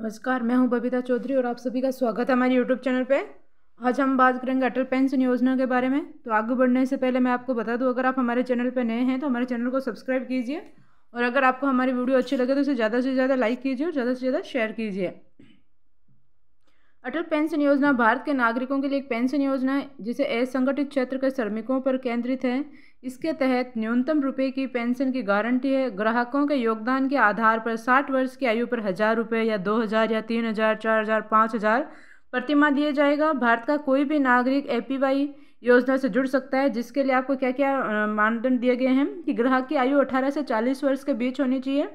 नमस्कार, मैं हूं बबीता चौधरी और आप सभी का स्वागत है हमारे यूट्यूब चैनल पे। आज हम बात करेंगे अटल पेंशन योजना के बारे में। तो आगे बढ़ने से पहले मैं आपको बता दूं, अगर आप हमारे चैनल पे नए हैं तो हमारे चैनल को सब्सक्राइब कीजिए और अगर आपको हमारी वीडियो अच्छी लगे तो इसे ज़्यादा से ज़्यादा लाइक कीजिए और ज़्यादा से ज़्यादा शेयर कीजिए। अटल पेंशन योजना भारत के नागरिकों के लिए एक पेंशन योजना है जिसे असंगठित क्षेत्र के श्रमिकों पर केंद्रित है। इसके तहत न्यूनतम रुपए की पेंशन की गारंटी है। ग्राहकों के योगदान के आधार पर 60 वर्ष की आयु पर 1,000 रुपये या 2,000 या 3,000, 4,000, 5,000 प्रतिमाह दिए जाएगा। भारत का कोई भी नागरिक एपीवाई योजना से जुड़ सकता है, जिसके लिए आपको क्या क्या मानदंड दिए गए हैं कि ग्राहक की आयु 18 से 40 वर्ष के बीच होनी चाहिए,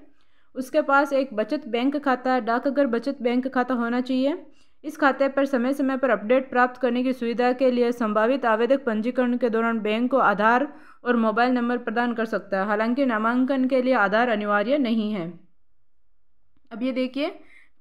उसके पास एक बचत बैंक खाता, डाकघर बचत बैंक खाता होना चाहिए। इस खाते पर समय समय पर अपडेट प्राप्त करने की सुविधा के लिए संभावित आवेदक पंजीकरण के दौरान बैंक को आधार और मोबाइल नंबर प्रदान कर सकता है। हालांकि नामांकन के लिए आधार अनिवार्य नहीं है। अब ये देखिए,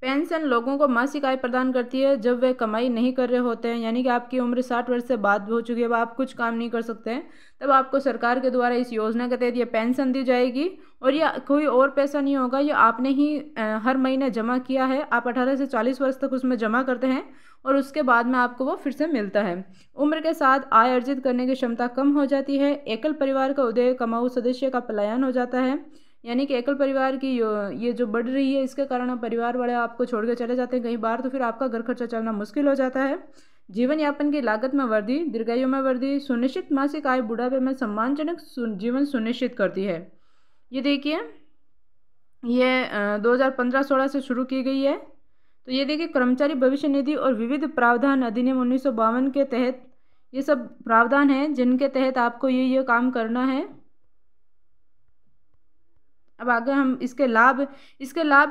पेंशन लोगों को मासिक आय प्रदान करती है जब वे कमाई नहीं कर रहे होते हैं, यानी कि आपकी उम्र 60 वर्ष से बाद हो चुकी है, अब आप कुछ काम नहीं कर सकते हैं, तब आपको सरकार के द्वारा इस योजना के तहत ये पेंशन दी जाएगी। और यह कोई और पैसा नहीं होगा, ये आपने ही हर महीने जमा किया है। आप 18 से 40 वर्ष तक उसमें जमा करते हैं और उसके बाद में आपको वो फिर से मिलता है। उम्र के साथ आय अर्जित करने की क्षमता कम हो जाती है। एकल परिवार का उदय, कमाऊ सदस्य का पलायन हो जाता है, यानी कि एकल परिवार की ये जो बढ़ रही है, इसके कारण परिवार वाले आपको छोड़ के चले जाते हैं कई बार, तो फिर आपका घर खर्चा चलना मुश्किल हो जाता है। जीवन यापन की लागत में वृद्धि, दीर्घायु में वृद्धि, सुनिश्चित मासिक आय बुढ़ापे में सम्मानजनक जीवन सुनिश्चित करती है। ये देखिए, ये 2015-16 से शुरू की गई है। तो ये देखिए, कर्मचारी भविष्य निधि और विविध प्रावधान अधिनियम 1952 के तहत ये सब प्रावधान हैं जिनके तहत आपको ये काम करना है। अब आगे हम इसके लाभ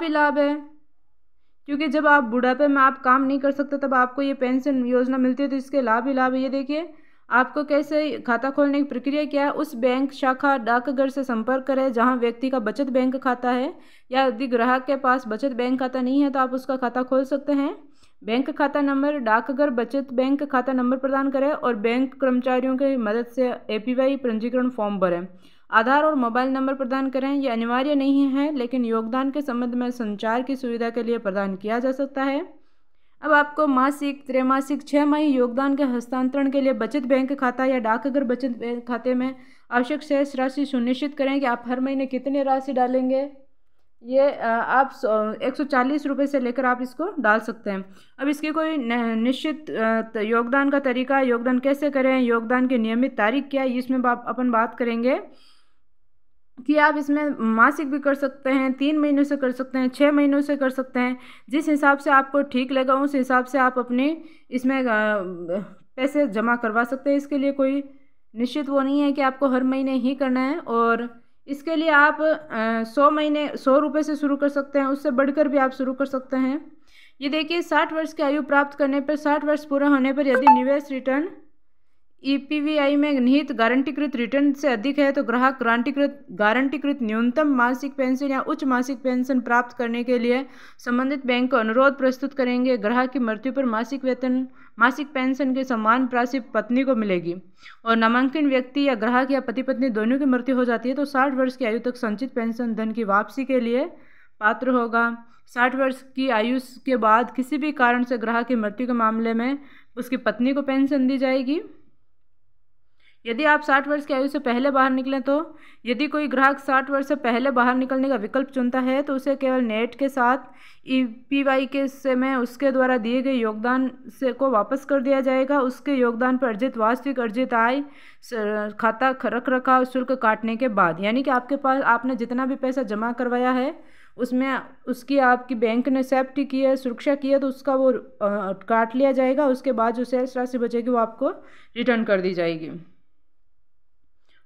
ही लाभ है, क्योंकि जब आप बुढ़ापे में आप काम नहीं कर सकते तब आपको ये पेंशन योजना मिलती है, तो इसके लाभ ही लाभ है। ये देखिए, आपको कैसे खाता खोलने की प्रक्रिया क्या है। उस बैंक शाखा डाकघर से संपर्क करें जहां व्यक्ति का बचत बैंक खाता है, या यदि ग्राहक के पास बचत बैंक खाता नहीं है तो आप उसका खाता खोल सकते हैं। बैंक खाता नंबर, डाकघर बचत बैंक खाता नंबर प्रदान करें और बैंक कर्मचारियों की मदद से एपीवाई पंजीकरण फॉर्म भरें। आधार और मोबाइल नंबर प्रदान करें। यह अनिवार्य नहीं है, लेकिन योगदान के संबंध में संचार की सुविधा के लिए प्रदान किया जा सकता है। अब आपको मासिक, त्रैमासिक, 6 माही योगदान के हस्तांतरण के लिए बचत बैंक खाता या डाकघर बचत बैंक खाते में आवश्यक शेष राशि सुनिश्चित करें कि आप हर महीने कितनी राशि डालेंगे। ये आप 140 रुपये से लेकर आप इसको डाल सकते हैं। अब इसकी कोई निश्चित योगदान का तरीका, योगदान कैसे करें, योगदान की नियमित तारीख क्या है, इसमें अपन बात करेंगे कि आप इसमें मासिक भी कर सकते हैं, 3 महीनों से कर सकते हैं, 6 महीनों से कर सकते हैं। जिस हिसाब से आपको ठीक लगा उस हिसाब से आप अपने इसमें पैसे जमा करवा सकते हैं। इसके लिए कोई निश्चित वो नहीं है कि आपको हर महीने ही करना है। और इसके लिए आप 100 रुपये से शुरू कर सकते हैं, उससे बढ़कर भी आप शुरू कर सकते हैं। ये देखिए, 60 वर्ष की आयु प्राप्त करने पर, 60 वर्ष पूरा होने पर यदि निवेश रिटर्न ईपीवीआई में निहित गारंटीकृत रिटर्न से अधिक है तो ग्राहक गारंटीकृत न्यूनतम मासिक पेंशन या उच्च मासिक पेंशन प्राप्त करने के लिए संबंधित बैंक को अनुरोध प्रस्तुत करेंगे। ग्राहक की मृत्यु पर मासिक पेंशन के समान राशि पत्नी को मिलेगी। और नामांकित व्यक्ति या ग्राहक या पति पत्नी दोनों की मृत्यु हो जाती है तो 60 वर्ष की आयु तक संचित पेंशन धन की वापसी के लिए पात्र होगा। 60 वर्ष की आयु के बाद किसी भी कारण से ग्राहक की मृत्यु के मामले में उसकी पत्नी को पेंशन दी जाएगी। यदि आप 60 वर्ष की आयु से पहले बाहर निकलें तो यदि कोई ग्राहक 60 वर्ष से पहले बाहर निकलने का विकल्प चुनता है तो उसे केवल नेट के साथ ईपीवाई के समय उसके द्वारा दिए गए योगदान से को वापस कर दिया जाएगा। उसके योगदान पर अर्जित वास्तविक अर्जित आय खाता रख रखाव शुल्क काटने के बाद, यानी कि आपके पास आपने जितना भी पैसा जमा करवाया है उसमें उसकी आपकी बैंक ने सेफ्टी की है, सुरक्षा की है, तो उसका वो काट लिया जाएगा। उसके बाद जो शेष राशि बचेगी वो आपको रिटर्न कर दी जाएगी।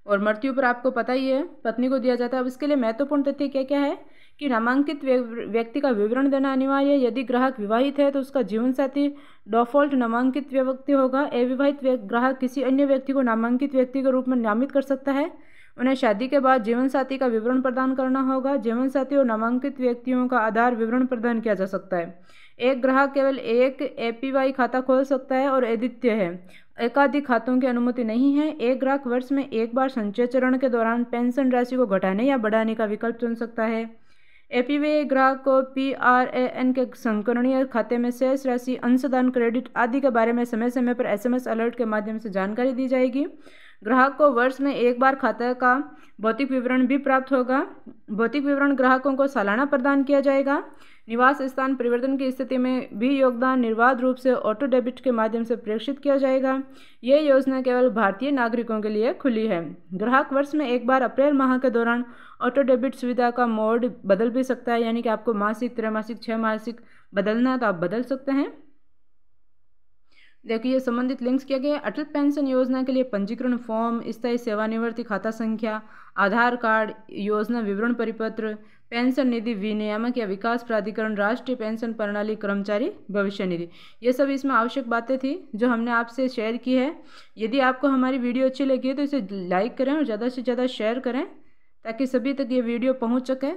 और मृत्यु पर आपको पता ही है पत्नी को दिया जाता है। अब इसके लिए महत्वपूर्ण तथ्य क्या क्या है कि नामांकित व्यक्ति का विवरण देना अनिवार्य है। यदि ग्राहक विवाहित है तो उसका जीवन साथी डिफॉल्ट नामांकित व्यक्ति होगा। अविवाहित ग्राहक किसी अन्य व्यक्ति को नामांकित व्यक्ति के रूप में नामित कर सकता है। उन्हें शादी के बाद जीवन साथी का विवरण प्रदान करना होगा। जीवन साथी और नामांकित व्यक्तियों का आधार विवरण प्रदान किया जा सकता है। एक ग्राहक केवल एक एपीवाई खाता खोल सकता है और अद्वितीय है। एकाधिक खातों की अनुमति नहीं है। एक ग्राहक वर्ष में एक बार संचय चरण के दौरान पेंशन राशि को घटाने या बढ़ाने का विकल्प चुन सकता है। एपीवे ग्राहक को PRAN के संकरणीय खाते में शेष राशि, अंशदान, क्रेडिट आदि के बारे में समय समय पर SMS अलर्ट के माध्यम से जानकारी दी जाएगी। ग्राहक को वर्ष में एक बार खाते का भौतिक विवरण भी प्राप्त होगा। भौतिक विवरण ग्राहकों को सालाना प्रदान किया जाएगा। निवास स्थान परिवर्तन की स्थिति में भी योगदान निर्बाध रूप से ऑटो डेबिट के माध्यम से प्रेषित किया जाएगा। यह योजना केवल भारतीय नागरिकों के लिए खुली है। ग्राहक वर्ष में एक बार अप्रैल माह के दौरान ऑटो डेबिट सुविधा का मोड बदल भी सकता है, यानी कि आपको मासिक, त्रैमासिक, 6 मासिक बदलना है तो आप बदल सकते हैं। देखिए संबंधित लिंक्स किया गया। अटल पेंशन योजना के लिए पंजीकरण फॉर्म, स्थायी सेवानिवृत्ति खाता संख्या, आधार कार्ड, योजना विवरण परिपत्र, पेंशन निधि विनियामक या विकास प्राधिकरण, राष्ट्रीय पेंशन प्रणाली, कर्मचारी भविष्य निधि, ये सब इसमें आवश्यक बातें थी जो हमने आपसे शेयर की है। यदि आपको हमारी वीडियो अच्छी लगी है तो इसे लाइक करें और ज़्यादा से ज़्यादा शेयर करें ताकि सभी तक ये वीडियो पहुंच सके।